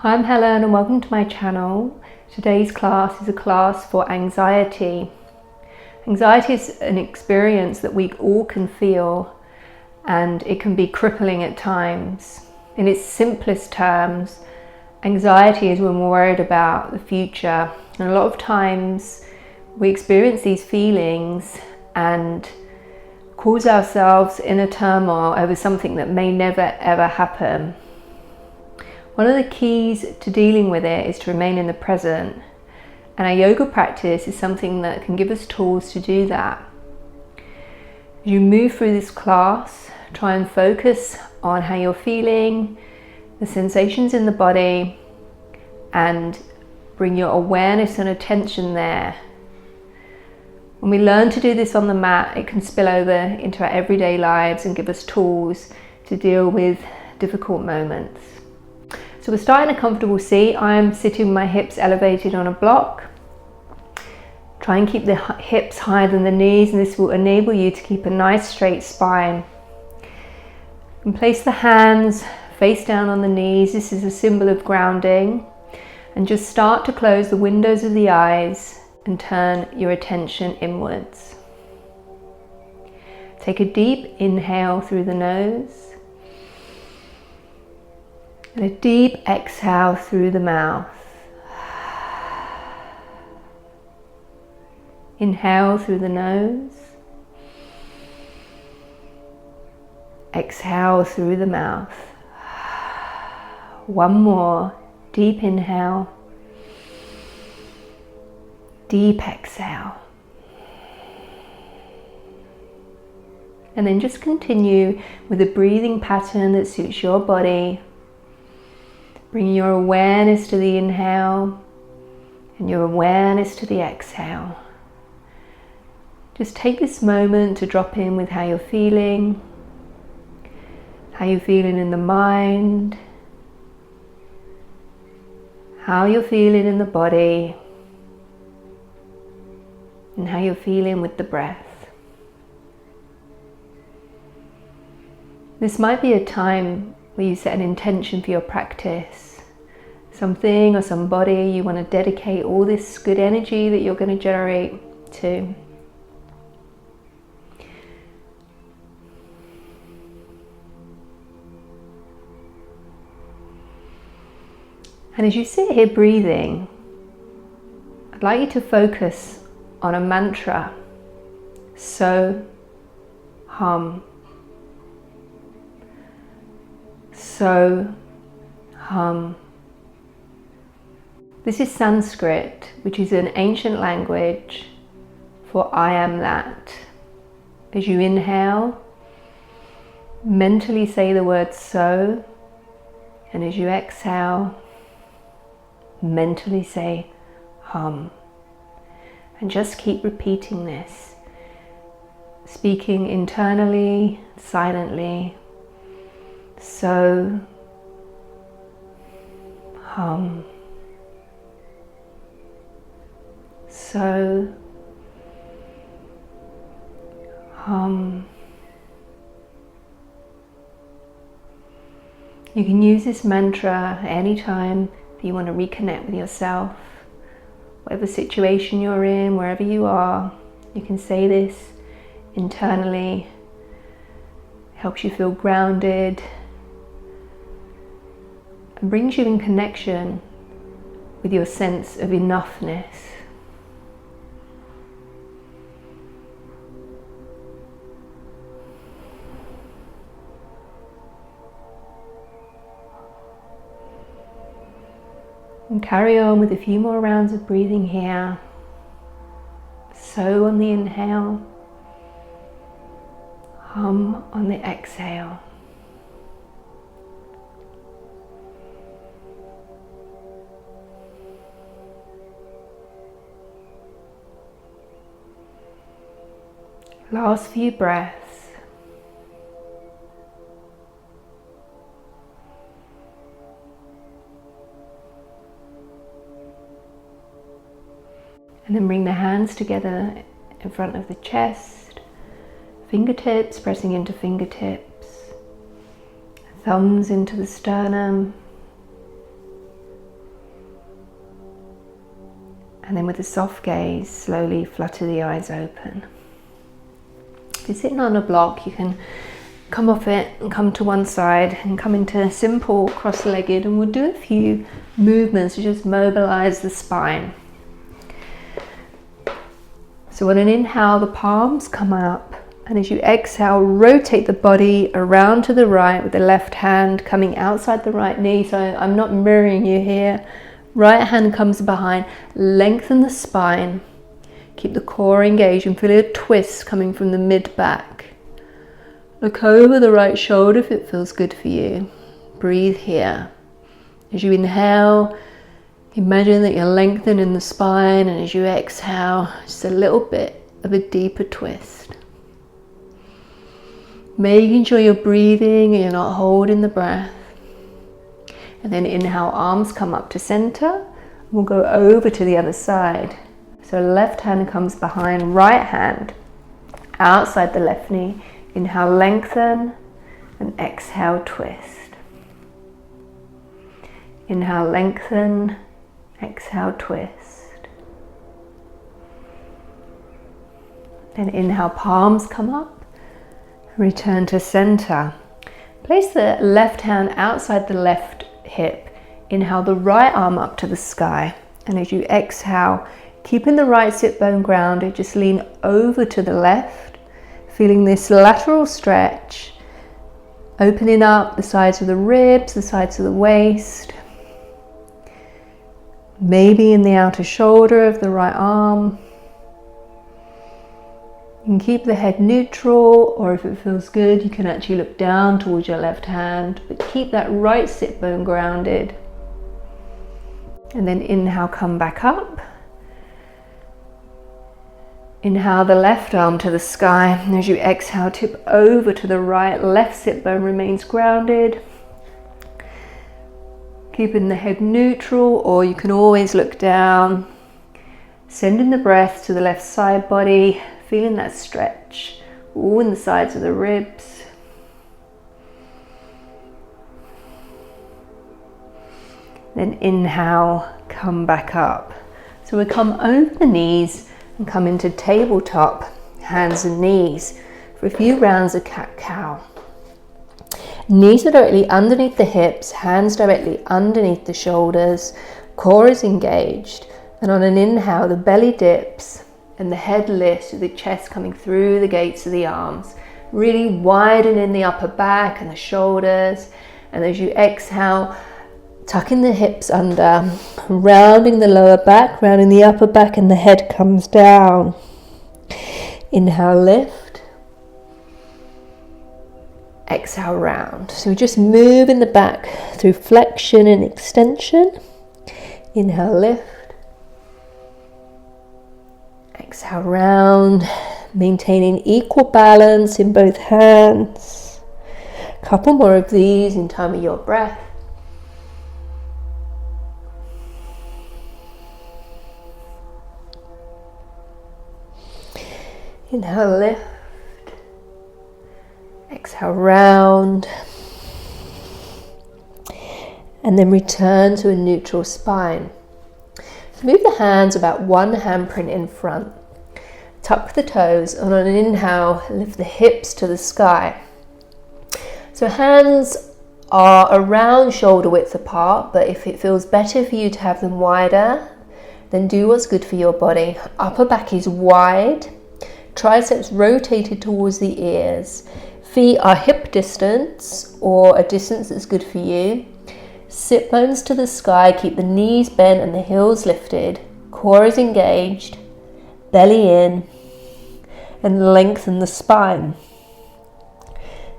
Hi, I'm Helen and welcome to my channel. Today's class is a class for anxiety. Anxiety is an experience that we all can feel, and it can be crippling at times. In its simplest terms, anxiety is when we're worried about the future. And a lot of times we experience these feelings and cause ourselves inner turmoil over something that may never ever happen. One of the keys to dealing with it is to remain in the present, and our yoga practice is something that can give us tools to do that. As you move through this class, try and focus on how you're feeling, the sensations in the body, and bring your awareness and attention there. When we learn to do this on the mat, it can spill over into our everyday lives and give us tools to deal with difficult moments. So we're starting in a comfortable seat. I'm sitting with my hips elevated on a block. Try and keep the hips higher than the knees, and this will enable you to keep a nice straight spine. And place the hands face down on the knees. This is a symbol of grounding. And just start to close the windows of the eyes and turn your attention inwards. Take a deep inhale through the nose. And a deep exhale through the mouth. Inhale through the nose. Exhale through the mouth. One more. Deep inhale. Deep exhale. And then just continue with a breathing pattern that suits your body. Bring your awareness to the inhale and your awareness to the exhale. Just take this moment to drop in with how you're feeling in the mind, how you're feeling in the body, and how you're feeling with the breath. This might be a time where you set an intention for your practice, something or somebody you want to dedicate all this good energy that you're going to generate to. And as you sit here breathing, I'd like you to focus on a mantra. So, hum. So, hum. This is Sanskrit, which is an ancient language for I am that. As you inhale, mentally say the word so, and as you exhale, mentally say hum. And just keep repeating this, speaking internally, silently. So, hum. So, hum. You can use this mantra anytime that you want to reconnect with yourself. Whatever situation you're in, wherever you are, you can say this internally. Helps you feel grounded and brings you in connection with your sense of enoughness. And carry on with a few more rounds of breathing here. So on the inhale, hum on the exhale. Last few breaths. And then bring the hands together in front of the chest, fingertips pressing into fingertips, thumbs into the sternum, And then with a soft gaze, slowly flutter the eyes open. If you're sitting on a block, you can come off it and come to one side and come into simple cross-legged, and we'll do a few movements to just mobilize the spine. So on an inhale, the palms come up, and as you exhale, rotate the body around to the right with the left hand coming outside the right knee. So I'm not mirroring you here. Right hand comes behind, lengthen the spine, keep the core engaged and feel a twist coming from the mid-back. Look over the right shoulder if it feels good for you. Breathe here. As you inhale, imagine that you're lengthening the spine, and as you exhale, just a little bit of a deeper twist. Making sure you're breathing and you're not holding the breath. And then inhale, arms come up to center. We'll go over to the other side. So left hand comes behind, right hand outside the left knee. Inhale, lengthen, and exhale, twist. Inhale, lengthen, exhale, twist. Then inhale, palms come up, return to center. Place the left hand outside the left hip. Inhale the right arm up to the sky, and as you exhale, keeping the right sit bone grounded, just lean over to the left, feeling this lateral stretch, opening up the sides of the ribs, the sides of the waist, maybe in the outer shoulder of the right arm. You can keep the head neutral, or if it feels good, you can actually look down towards your left hand, but keep that right sit bone grounded. And then inhale, come back up. Inhale the left arm to the sky, and as you exhale, tip over to the right, left sit bone remains grounded. Keeping the head neutral, or you can always look down. Sending the breath to the left side body, feeling that stretch all in the sides of the ribs. Then inhale, come back up. So we come over the knees and come into tabletop, hands and knees, for a few rounds of cat-cow. Knees are directly underneath the hips, hands directly underneath the shoulders, core is engaged, and on an inhale the belly dips and the head lifts with the chest coming through the gates of the arms, really widening the upper back and the shoulders. And as you exhale, tucking the hips under, rounding the lower back, rounding the upper back, and the head comes down. Inhale, lift. Exhale, round. So we're just moving the back through flexion and extension. Inhale, lift. Exhale, round, maintaining equal balance in both hands. A couple more of these in time of your breath. Inhale, lift. Exhale, round. And then return to a neutral spine. So move the hands about one handprint in front. Tuck the toes, and on an inhale, lift the hips to the sky. So hands are around shoulder width apart, but if it feels better for you to have them wider, then do what's good for your body. Upper back is wide, triceps rotated towards the ears. Feet are hip distance, or a distance that's good for you. Sit bones to the sky, keep the knees bent and the heels lifted. Core is engaged, belly in, and lengthen the spine.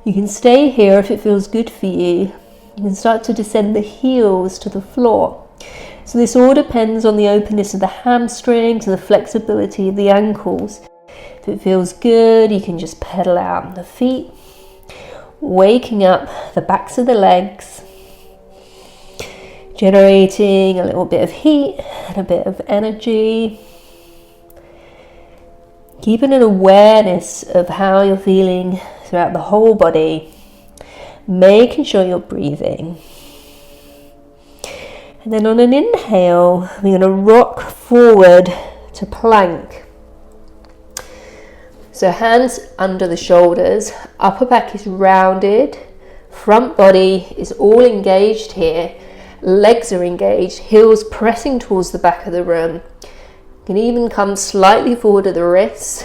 You can stay here if it feels good for you. You can start to descend the heels to the floor. So this all depends on the openness of the hamstrings and the flexibility of the ankles. If it feels good, you can just pedal out the feet, waking up the backs of the legs, generating a little bit of heat and a bit of energy. Keeping an awareness of how you're feeling throughout the whole body, making sure you're breathing. And then on an inhale, we're going to rock forward to plank. So hands under the shoulders, upper back is rounded, front body is all engaged here, legs are engaged, heels pressing towards the back of the room. You can even come slightly forward at the wrists,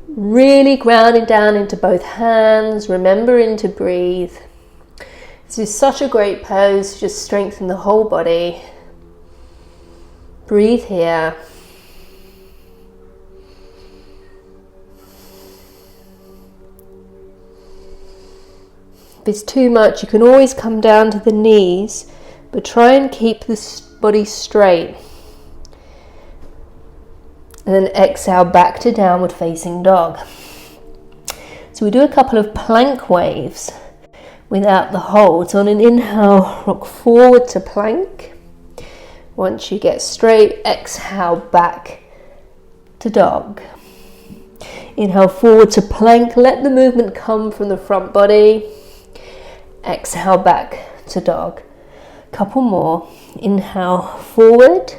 really grounding down into both hands, remembering to breathe. This is such a great pose to just strengthen the whole body. Breathe here. If it's too much, you can always come down to the knees, but try and keep the body straight. And then exhale back to downward facing dog. So we do a couple of plank waves without the hold. So on an inhale, rock forward to plank. Once you get straight, exhale back to dog. Inhale forward to plank. Let the movement come from the front body. Exhale back to dog. Couple more. Inhale forward.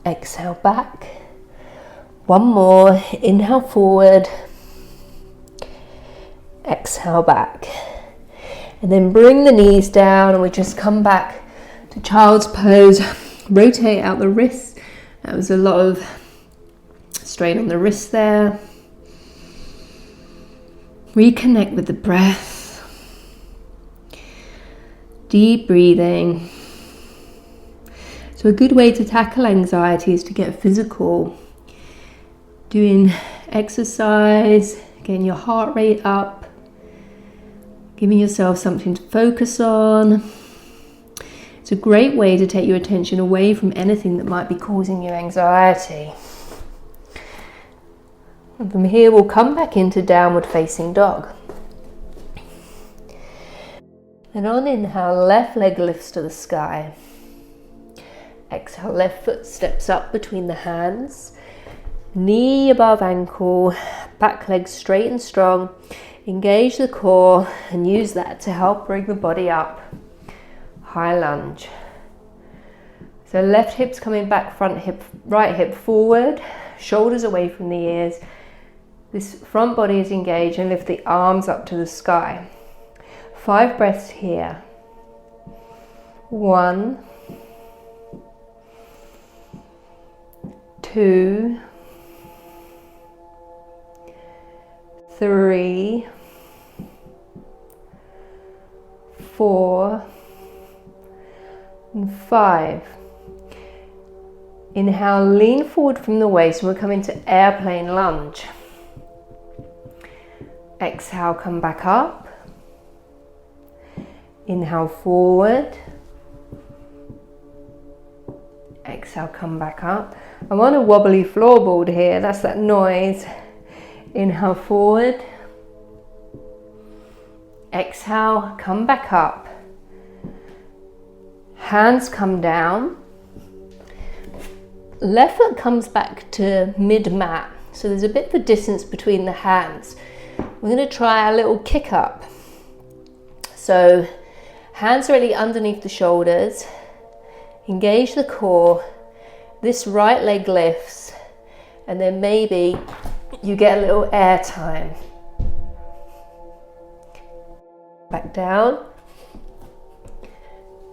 Exhale back. One more. Inhale forward. Exhale back. And then bring the knees down and we just come back to child's pose. Rotate out the wrists. That was a lot of strain on the wrist there. Reconnect with the breath. Deep breathing. So a good way to tackle anxiety is to get physical. Doing exercise, getting your heart rate up, giving yourself something to focus on. It's a great way to take your attention away from anything that might be causing you anxiety. And from here we'll come back into downward facing dog. And on inhale, left leg lifts to the sky. Exhale, left foot steps up between the hands. Knee above ankle, back leg straight and strong. Engage the core and use that to help bring the body up. High lunge. So left hip's coming back, front hip, right hip forward, shoulders away from the ears. This front body is engaged and lift the arms up to the sky. 5 breaths here. 1, 2, 3, 4, and 5. Inhale, lean forward from the waist and we'll come into airplane lunge. Exhale, come back up. Inhale forward. Exhale, come back up. I'm on a wobbly floorboard here, that's that noise. Inhale forward. Exhale, come back up. Hands come down. Left foot comes back to mid-mat, so there's a bit of a distance between the hands. We're going to try a little kick up. So hands are really underneath the shoulders. Engage the core. This right leg lifts and then maybe you get a little air time. Back down.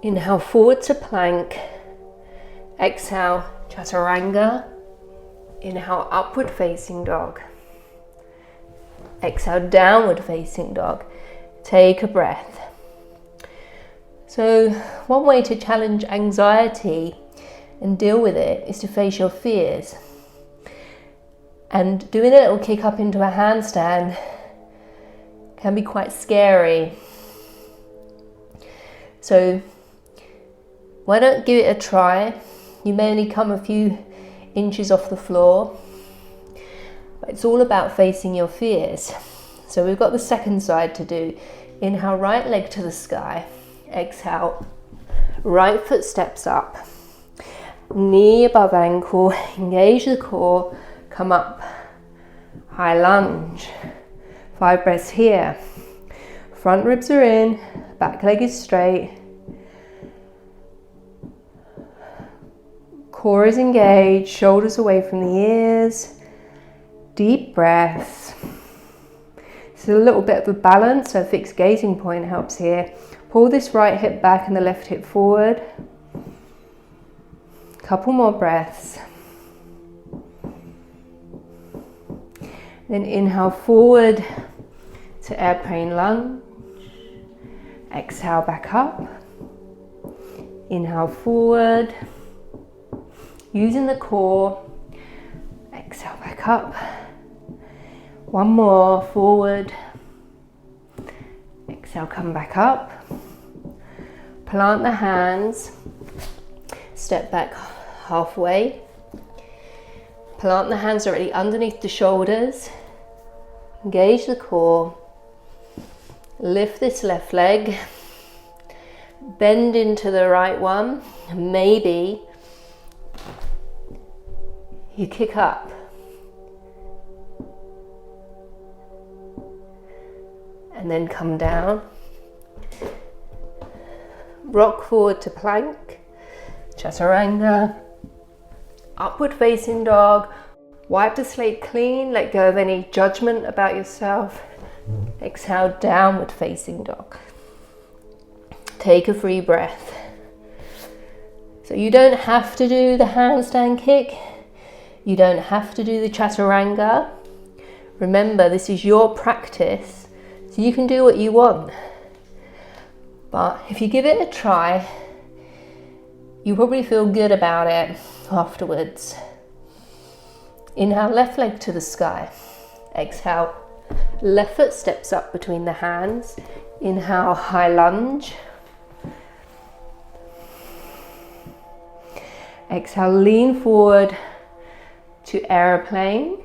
Inhale forward to plank. Exhale, chaturanga. Inhale, upward facing dog. Exhale, downward facing dog. Take a breath. So one way to challenge anxiety and deal with it is to face your fears. And doing a little kick up into a handstand can be quite scary. So why don't give it a try? You may only come a few inches off the floor, but it's all about facing your fears. So we've got the second side to do. Inhale, right leg to the sky. Exhale, right foot steps up. Knee above ankle, engage the core, come up. High lunge. 5 breaths here. Front ribs are in, back leg is straight. Core is engaged, shoulders away from the ears. Deep breaths. This is a little bit of a balance, so a fixed gazing point helps here. Pull this right hip back and the left hip forward. Couple more breaths. Then inhale forward to airplane lunge. Exhale back up. Inhale forward. Using the core. Exhale back up. One more, forward. Exhale, come back up. Plant the hands. Step back halfway. Plant the hands directly underneath the shoulders. Engage the core. Lift this left leg. Bend into the right one. Maybe you kick up. And then come down. Rock forward to plank. Chaturanga. Upward facing dog. Wipe the slate clean. Let go of any judgment about yourself. Exhale, downward facing dog. Take a free breath. So you don't have to do the handstand kick. You don't have to do the chaturanga. Remember, this is your practice, so you can do what you want. But if you give it a try, you probably feel good about it afterwards. Inhale, left leg to the sky. Exhale, left foot steps up between the hands. Inhale, high lunge. Exhale, lean forward to aeroplane.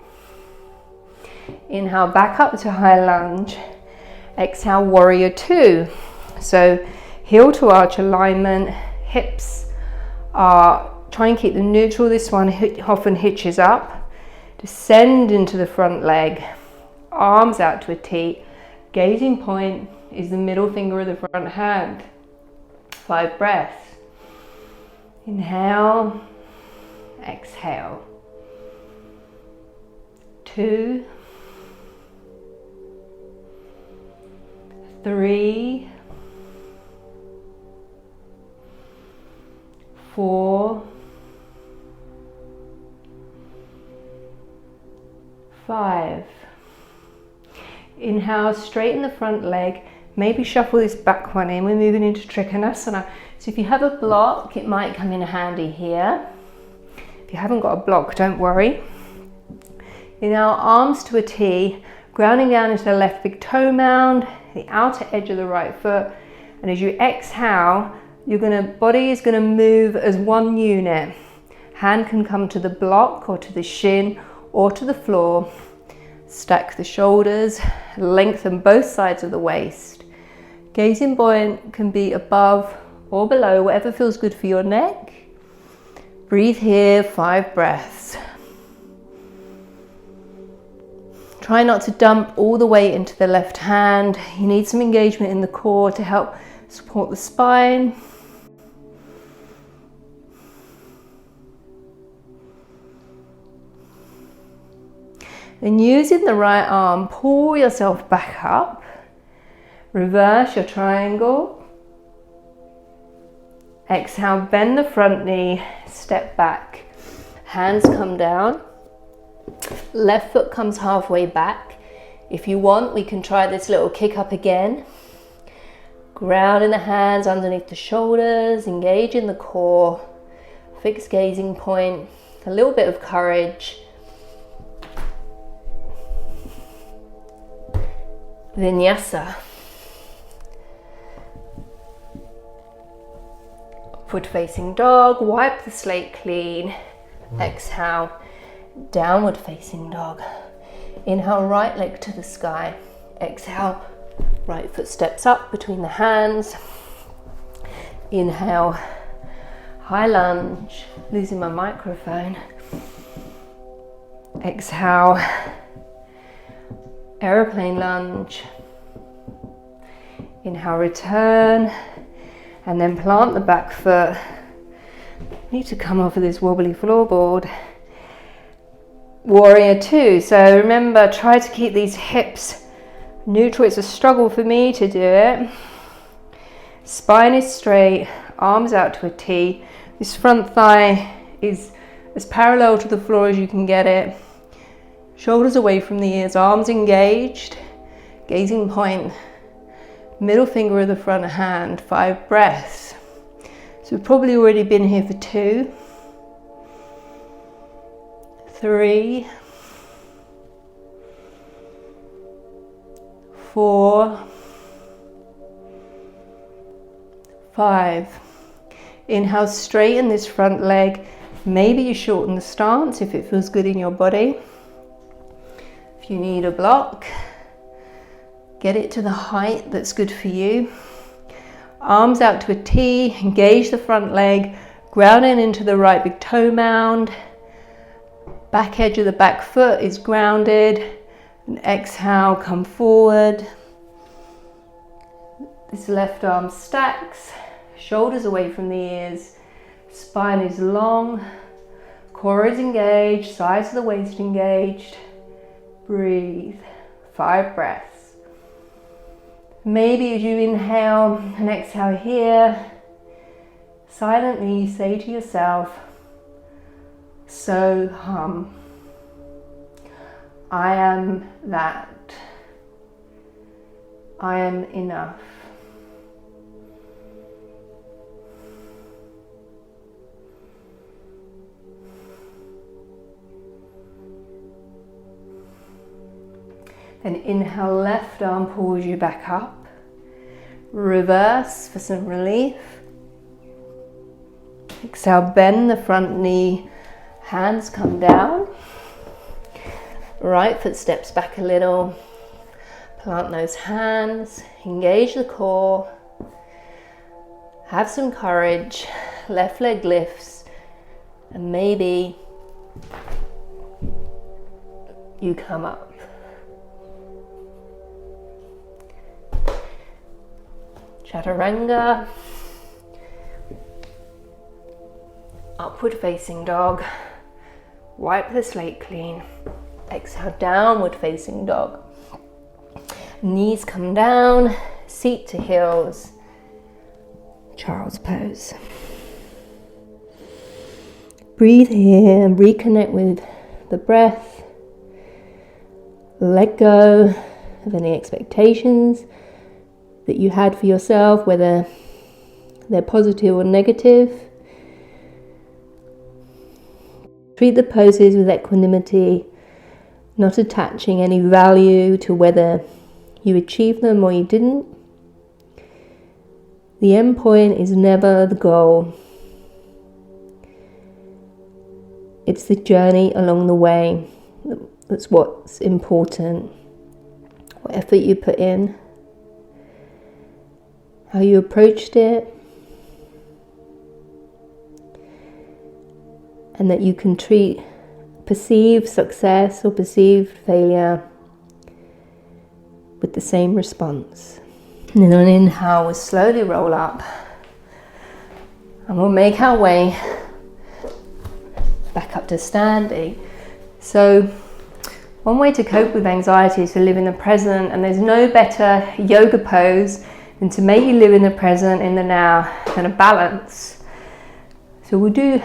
Inhale, back up to high lunge. Exhale, warrior two. So heel to arch alignment, hips are, try and keep them neutral. This one often hitches up. Descend into the front leg, arms out to a T. Gazing point is the middle finger of the front hand. 5 breaths. Inhale, exhale. 2, 3, 4, 5. Inhale, straighten the front leg. Maybe shuffle this back one in. We're moving into Trikonasana. So if you have a block, it might come in handy here. If you haven't got a block, don't worry. Inhale, arms to a T, grounding down into the left big toe mound, the outer edge of the right foot. And as you exhale, body is gonna move as one unit. Hand can come to the block or to the shin or to the floor. Stack the shoulders, lengthen both sides of the waist. Gazing point can be above or below, whatever feels good for your neck. Breathe here, 5 breaths. Try not to dump all the weight into the left hand. You need some engagement in the core to help support the spine. Then using the right arm, pull yourself back up. Reverse your triangle. Exhale, bend the front knee, step back. Hands come down. Left foot comes halfway back. If you want, we can try this little kick up again. Grounding the hands underneath the shoulders, engage in the core. Fixed gazing point, a little bit of courage. Vinyasa. Upward facing dog, wipe the slate clean. Exhale, downward facing dog. Inhale, right leg to the sky. Exhale, right foot steps up between the hands. Inhale, high lunge, losing my microphone. Exhale, aeroplane lunge. Inhale, return, and then plant the back foot. Need to come off of this wobbly floorboard. Warrior two. So remember, try to keep these hips neutral. It's a struggle for me to do it. Spine is straight, arms out to a T. This front thigh is as parallel to the floor as you can get it. Shoulders away from the ears, arms engaged, gazing point, middle finger of the front hand, 5 breaths. So we've probably already been here for 2, 3, 4, 5. Inhale, straighten this front leg. Maybe you shorten the stance if it feels good in your body. If you need a block, get it to the height that's good for you. Arms out to a T, engage the front leg, grounding into the right big toe mound. Back edge of the back foot is grounded. And exhale, come forward. This left arm stacks, shoulders away from the ears. Spine is long, core is engaged, sides of the waist engaged. Breathe, 5 breaths. Maybe as you inhale and exhale here, silently say to yourself, so hum. I am that. I am enough. Then inhale, left arm pulls you back up. Reverse for some relief. Exhale, bend the front knee, hands come down. Right foot steps back a little. Plant those hands, engage the core. Have some courage. Left leg lifts, and maybe you come up. Chaturanga, upward facing dog, wipe the slate clean, exhale, downward facing dog, knees come down, seat to heels, child's pose. Breathe here and reconnect with the breath, let go of any expectations that you had for yourself, whether they're positive or negative. Treat the poses with equanimity, not attaching any value to whether you achieved them or you didn't. The end point is never the goal. It's the journey along the way that's what's important. What effort you put in, how you approached it, and that you can treat perceived success or perceived failure with the same response. And then on inhale, we'll slowly roll up and we'll make our way back up to standing. So one way to cope with anxiety is to live in the present, and there's no better yoga pose than to make you live in the present, in the now, and a balance. So we'll do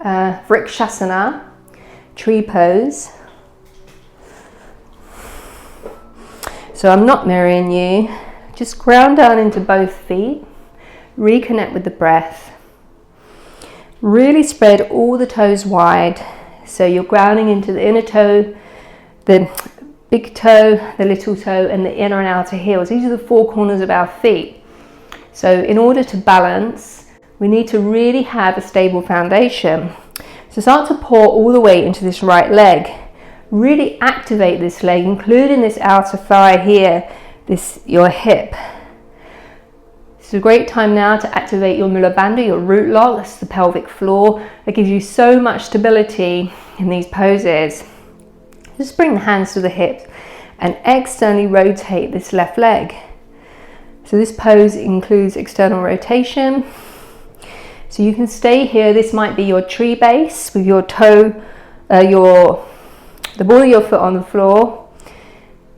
Vrikshasana, tree pose. So I'm not mirroring you, just ground down into both feet, reconnect with the breath. Really spread all the toes wide, so you're grounding into the inner toe, the big toe, the little toe, and the inner and outer heels. These are the 4 corners of our feet. So in order to balance, we need to really have a stable foundation. So start to pour all the weight into this right leg. Really activate this leg, including this outer thigh here, your hip. It's a great time now to activate your Mula Bandha, your root lock. That's the pelvic floor. That gives you so much stability in these poses. Just bring the hands to the hips and externally rotate this left leg. So this pose includes external rotation. So you can stay here. This might be your tree base with your toe, the ball of your foot on the floor.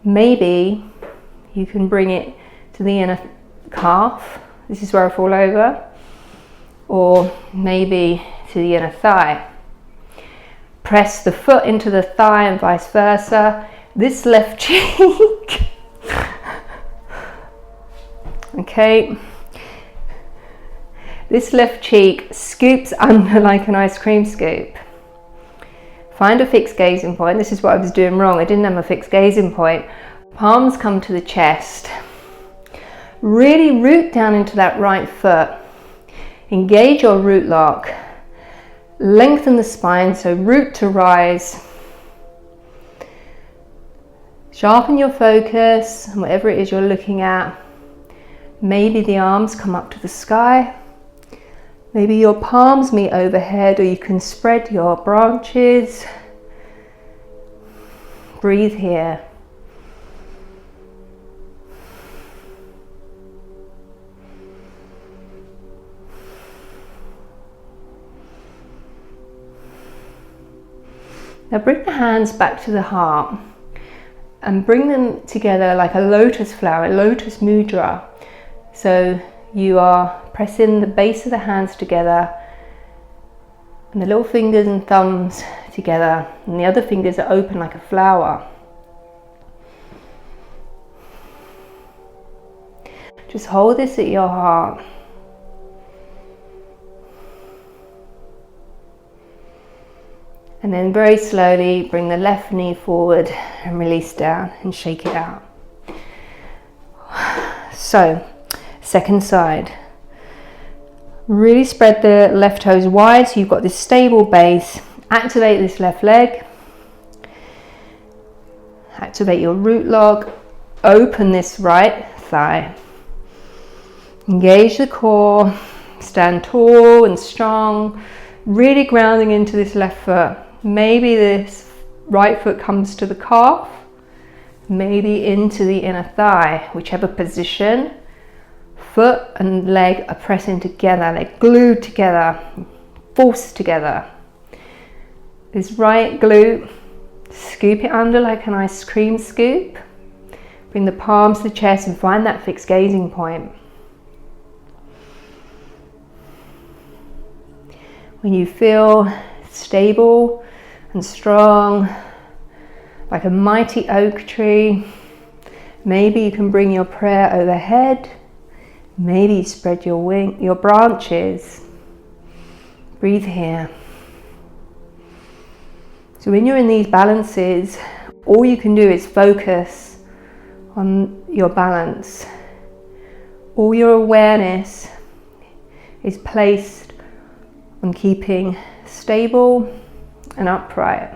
Maybe you can bring it to the inner calf. This is where I fall over. Or maybe to the inner thigh. Press the foot into the thigh and vice versa. This left cheek. Okay. This left cheek scoops under like an ice cream scoop. Find a fixed gazing point. This is what I was doing wrong. I didn't have a fixed gazing point. Palms come to the chest. Really root down into that right foot. Engage your root lock. Lengthen the spine, so root to rise. Sharpen your focus on whatever it is you're looking at. Maybe the arms come up to the sky. Maybe your palms meet overhead, or you can spread your branches. Breathe here. Now bring the hands back to the heart and bring them together like a lotus flower, a Lotus Mudra. So you are pressing the base of the hands together and the little fingers and thumbs together, and the other fingers are open like a flower. Just hold this at your heart. And then very slowly bring the left knee forward and release down and shake it out. So, second side. Really spread the left toes wide so you've got this stable base. Activate this left leg. Activate your root lock. Open this right thigh. Engage the core. Stand tall and strong. Really grounding into this left foot. Maybe this right foot comes to the calf, maybe into the inner thigh, whichever position. Foot and leg are pressing together, they're glued together, forced together. This right glute, scoop it under like an ice cream scoop. Bring the palms to the chest and find that fixed gazing point. When you feel stable and strong, like a mighty oak tree, maybe you can bring your prayer overhead. Maybe you spread your branches. Breathe here. So when you're in these balances, all you can do is focus on your balance. All your awareness is placed on keeping stable and upright.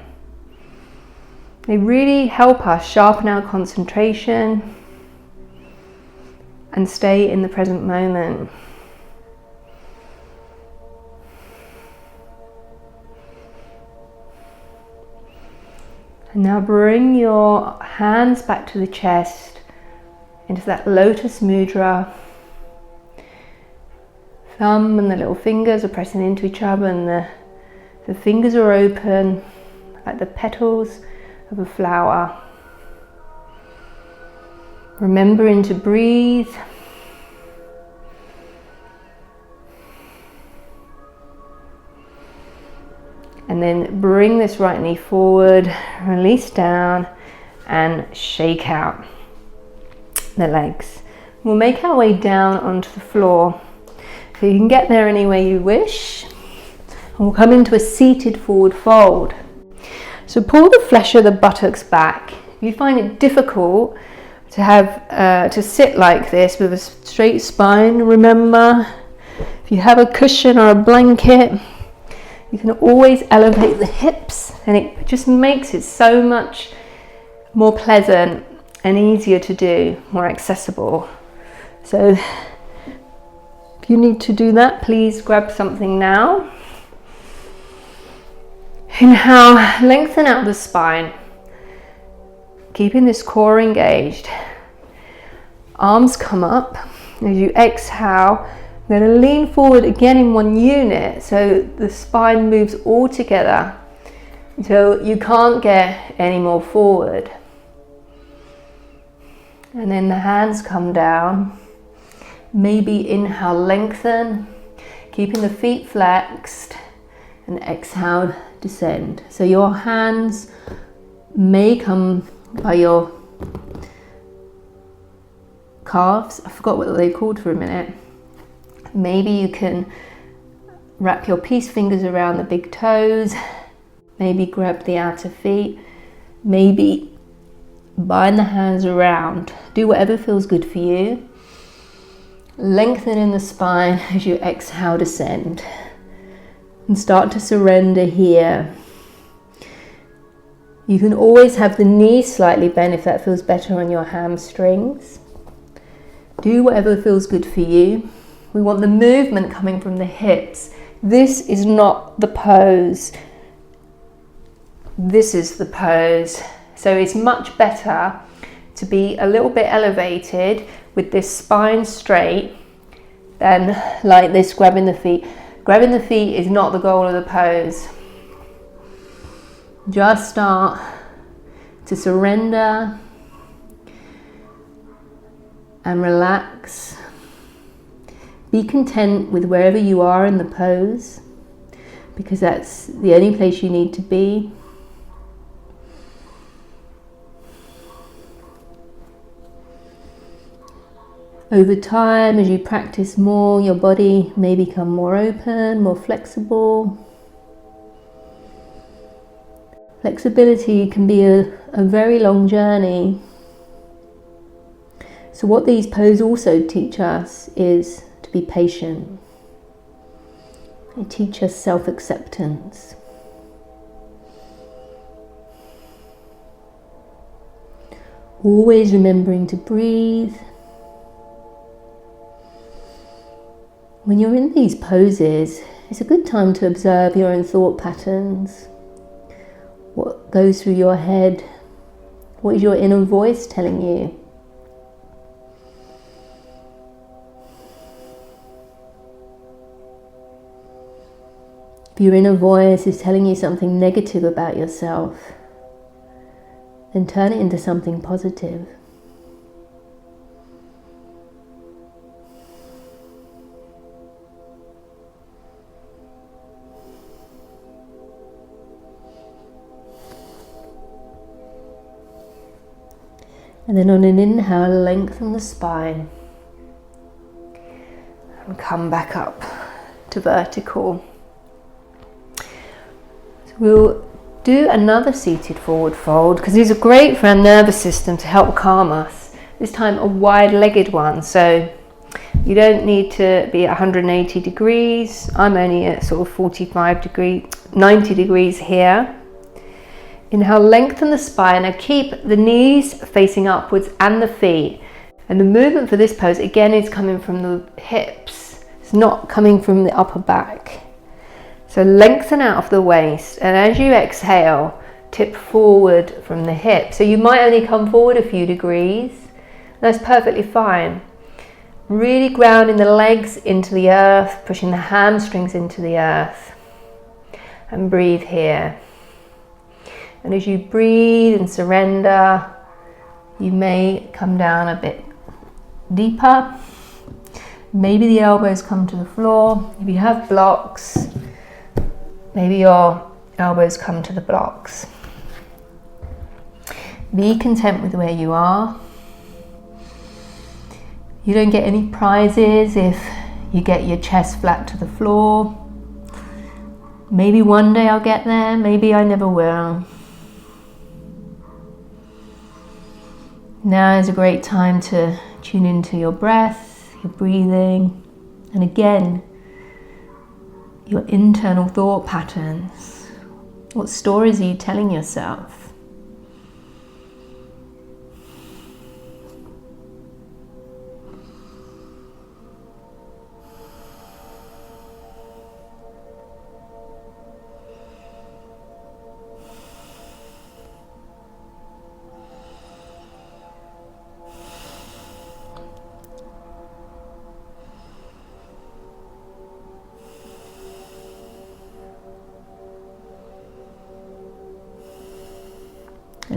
They really help us sharpen our concentration and stay in the present moment. And now bring your hands back to the chest, into that Lotus Mudra. Thumb and the little fingers are pressing into each other, and the fingers are open like the petals of a flower. Remembering to breathe. And then bring this right knee forward, release down and shake out the legs. We'll make our way down onto the floor. So you can get there any way you wish. And we'll come into a seated forward fold. So pull the flesh of the buttocks back. If you find it difficult to have to sit like this with a straight spine, remember, if you have a cushion or a blanket, you can always elevate the hips, and it just makes it so much more pleasant and easier to do, more accessible. So if you need to do that, please grab something now. Inhale, lengthen out the spine, keeping this core engaged. Arms come up. As you exhale, Then lean forward again in one unit, so the spine moves all together until you can't get any more forward. And then the hands come down. Maybe inhale, lengthen, keeping the feet flexed, and exhale, descend. So your hands may come by your calves. I forgot what they called for a minute. Maybe you can wrap your peace fingers around the big toes. Maybe grab the outer feet. Maybe bind the hands around. Do whatever feels good for you. Lengthen in the spine as you exhale, descend. And start to surrender here. You can always have the knees slightly bent if that feels better on your hamstrings. Do whatever feels good for you. We want the movement coming from the hips. This is not the pose. This is the pose. So it's much better to be a little bit elevated with this spine straight than like this, grabbing the feet. Grabbing the feet is not the goal of the pose. Just start to surrender and relax. Be content with wherever you are in the pose, because that's the only place you need to be. Over time, as you practice more, your body may become more open, more flexible. Flexibility can be a very long journey. So what these poses also teach us is to be patient. They teach us self-acceptance. Always remembering to breathe. When you're in these poses, it's a good time to observe your own thought patterns. What goes through your head? What is your inner voice telling you? If your inner voice is telling you something negative about yourself, then turn it into something positive. And then on an inhale, lengthen the spine and come back up to vertical. So we'll do another seated forward fold, because these are great for our nervous system to help calm us. This time a wide-legged one, so you don't need to be at 180 degrees. I'm only at sort of 45 degrees, 90 degrees here. Inhale, lengthen the spine. Now keep the knees facing upwards and the feet. And the movement for this pose, again, is coming from the hips. It's not coming from the upper back. So lengthen out of the waist. And as you exhale, tip forward from the hip. So you might only come forward a few degrees. That's perfectly fine. Really grounding the legs into the earth, pushing the hamstrings into the earth. And breathe here. And as you breathe and surrender, you may come down a bit deeper. Maybe the elbows come to the floor. If you have blocks, maybe your elbows come to the blocks. Be content with where you are. You don't get any prizes if you get your chest flat to the floor. Maybe one day I'll get there, maybe I never will. Now is a great time to tune into your breath, your breathing, and again, your internal thought patterns. What stories are you telling yourself?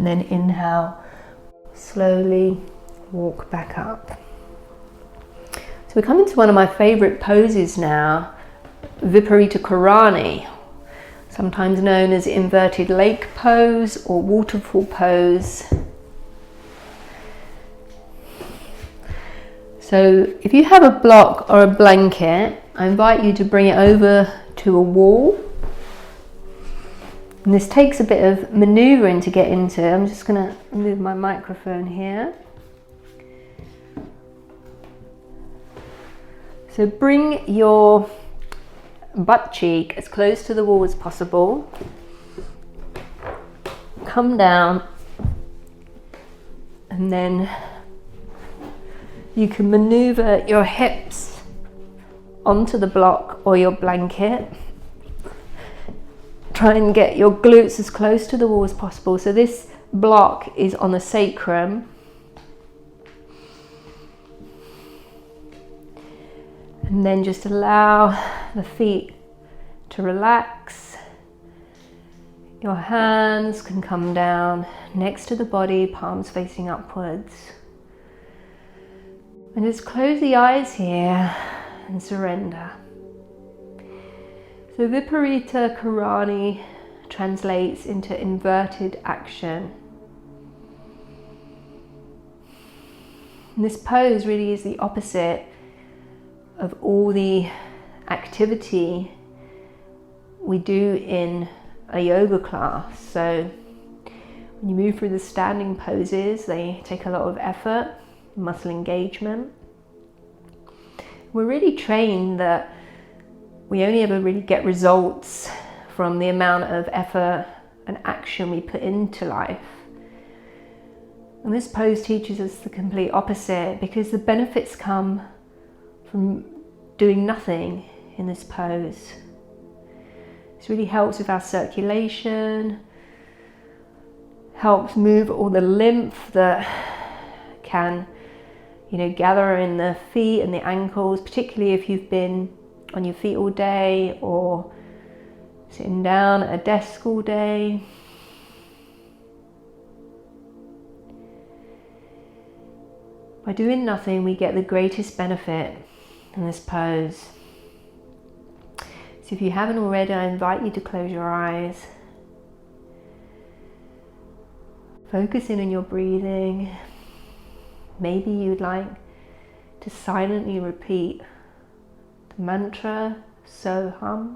and then inhale, slowly walk back up. So we're coming to one of my favorite poses now, Viparita Karani, sometimes known as inverted lake pose or waterfall pose. So if you have a block or a blanket, I invite you to bring it over to a wall. And this takes a bit of maneuvering to get into. I'm just going to move my microphone here. So bring your butt cheek as close to the wall as possible. Come down, and then you can maneuver your hips onto the block or your blanket. Try and get your glutes as close to the wall as possible. So this block is on the sacrum. And then just allow the feet to relax. Your hands can come down next to the body, palms facing upwards. And just close the eyes here and surrender. So Viparita Karani translates into inverted action. And this pose really is the opposite of all the activity we do in a yoga class. So when you move through the standing poses, they take a lot of effort, muscle engagement. We're really trained that we only ever really get results from the amount of effort and action we put into life. And this pose teaches us the complete opposite, because the benefits come from doing nothing in this pose. This really helps with our circulation, helps move all the lymph that can, gather in the feet and the ankles, particularly if you've been on your feet all day or sitting down at a desk all day. By doing nothing, we get the greatest benefit in this pose. So if you haven't already, I invite you to close your eyes. Focus in on your breathing. Maybe you'd like to silently repeat the mantra, Soham.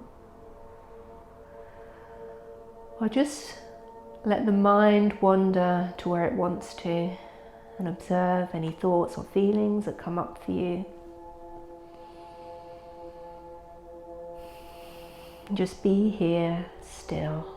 Or just let the mind wander to where it wants to and observe any thoughts or feelings that come up for you. And just be here still.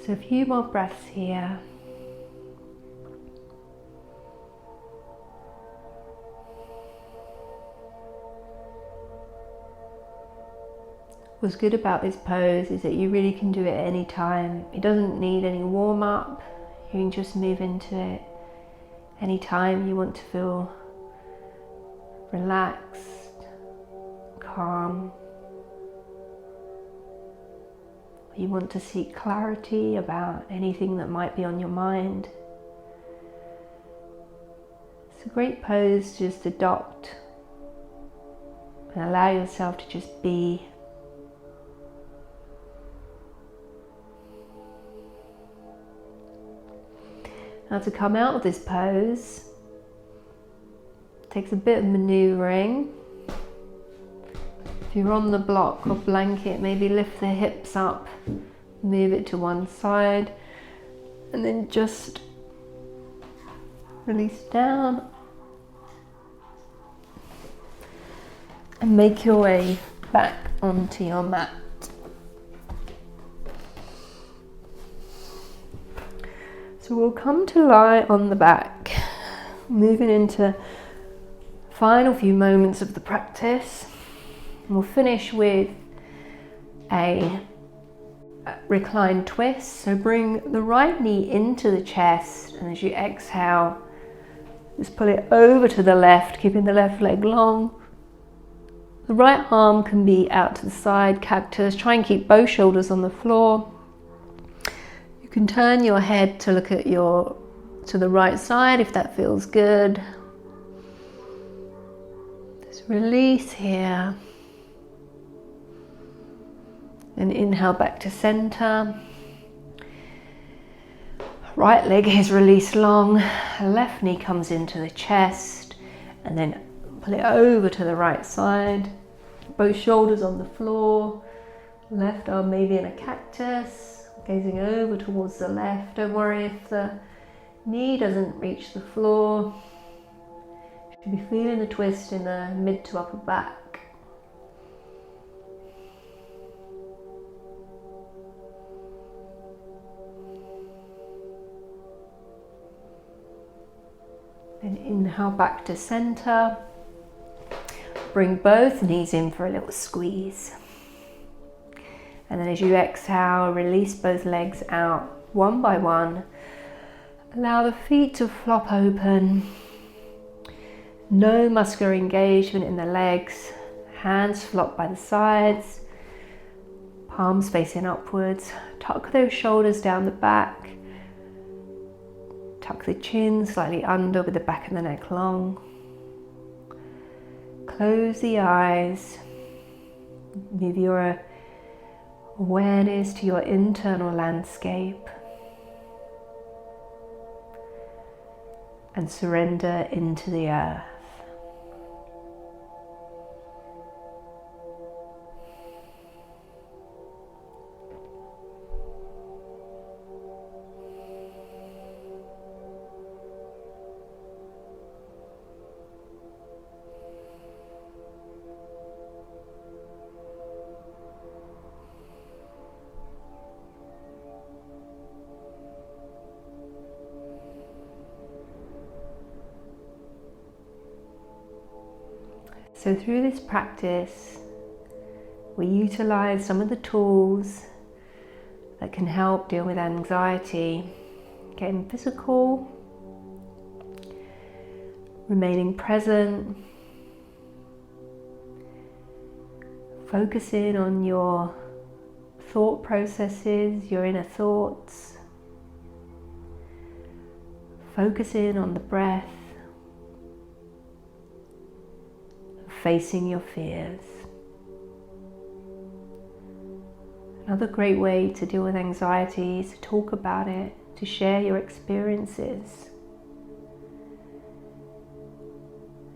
So a few more breaths here. What's good about this pose is that you really can do it at any time. It doesn't need any warm up. You can just move into it anytime you want to feel relaxed, calm. You want to seek clarity about anything that might be on your mind. It's a great pose to just adopt and allow yourself to just be. Now to come out of this pose, takes a bit of maneuvering. If you're on the block or blanket, maybe lift the hips up, move it to one side, and then just release down and make your way back onto your mat. So we'll come to lie on the back, moving into final few moments of the practice. And we'll finish with a reclined twist. So bring the right knee into the chest, and as you exhale, just pull it over to the left, keeping the left leg long. The right arm can be out to the side, cactus. Try and keep both shoulders on the floor. You can turn your head to look at to the right side if that feels good. Just release here. And inhale back to center. Right leg is released long. Left knee comes into the chest, and then pull it over to the right side. Both shoulders on the floor. Left arm maybe in a cactus, gazing over towards the left. Don't worry if the knee doesn't reach the floor. You should be feeling the twist in the mid to upper back. Then inhale back to center. Bring both knees in for a little squeeze. And then as you exhale, release both legs out one by one. Allow the feet to flop open. No muscular engagement in the legs. Hands flop by the sides. Palms facing upwards. Tuck those shoulders down the back. Tuck the chin slightly under with the back of the neck long. Close the eyes. Move your awareness to your internal landscape. And surrender into the earth. So through this practice, we utilize some of the tools that can help deal with anxiety, getting physical, remaining present, focusing on your thought processes, your inner thoughts, focusing on the breath, facing your fears. Another great way to deal with anxiety is to talk about it, to share your experiences.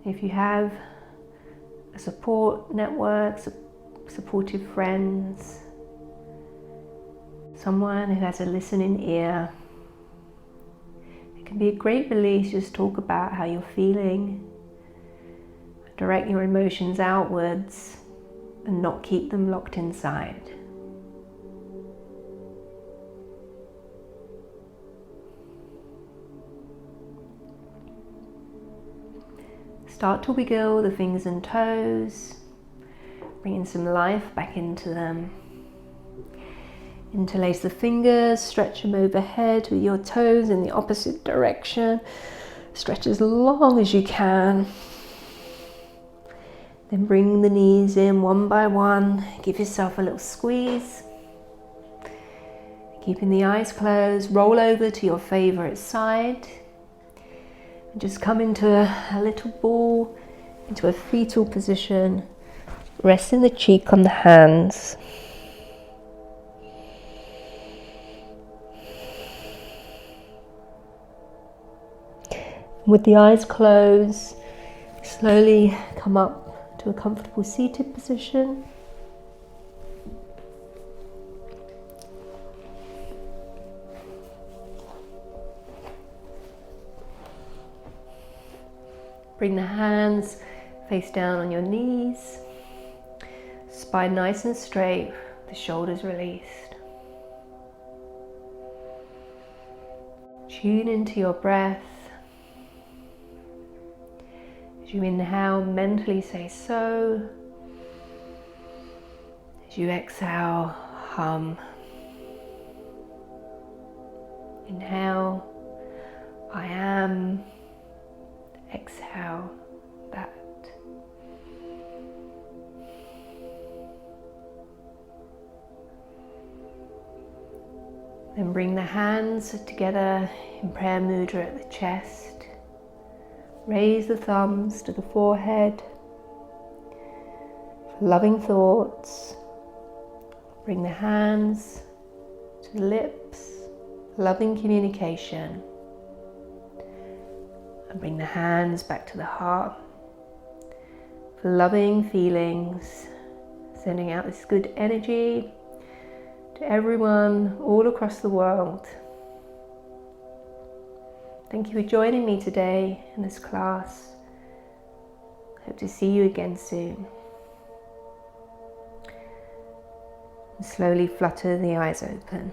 If you have a support network, supportive friends, someone who has a listening ear, it can be a great release to just talk about how you're feeling. Direct your emotions outwards and not keep them locked inside. Start to wiggle the fingers and toes, bringing some life back into them. Interlace the fingers, stretch them overhead with your toes in the opposite direction. Stretch as long as you can. Then bring the knees in one by one. Give yourself a little squeeze. Keeping the eyes closed, roll over to your favorite side. And just come into a little ball, into a fetal position. Resting the cheek on the hands. With the eyes closed, slowly come up to a comfortable seated position. Bring the hands face down on your knees. spine nice and straight, the shoulders released. Tune into your breath. As you inhale, mentally say so. As you exhale, hum. Inhale, I am. Exhale, that. Then bring the hands together in prayer mudra at the chest. Raise the thumbs to the forehead. Loving thoughts. Bring the hands to the lips. Loving communication. And bring the hands back to the heart. For loving feelings. Sending out this good energy to everyone all across the world. Thank you for joining me today in this class. Hope to see you again soon. And slowly flutter the eyes open.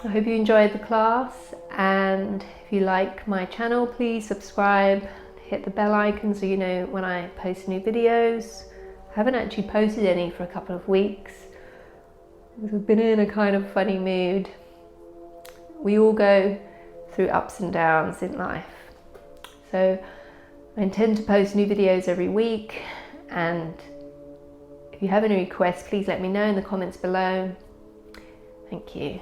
I hope you enjoyed the class, and if you like my channel, please subscribe, hit the bell icon so you know when I post new videos. I haven't actually posted any for a couple of weeks because I've been in a kind of funny mood. We all go through ups and downs in life. So I intend to post new videos every week, and if you have any requests, please let me know in the comments below. Thank you.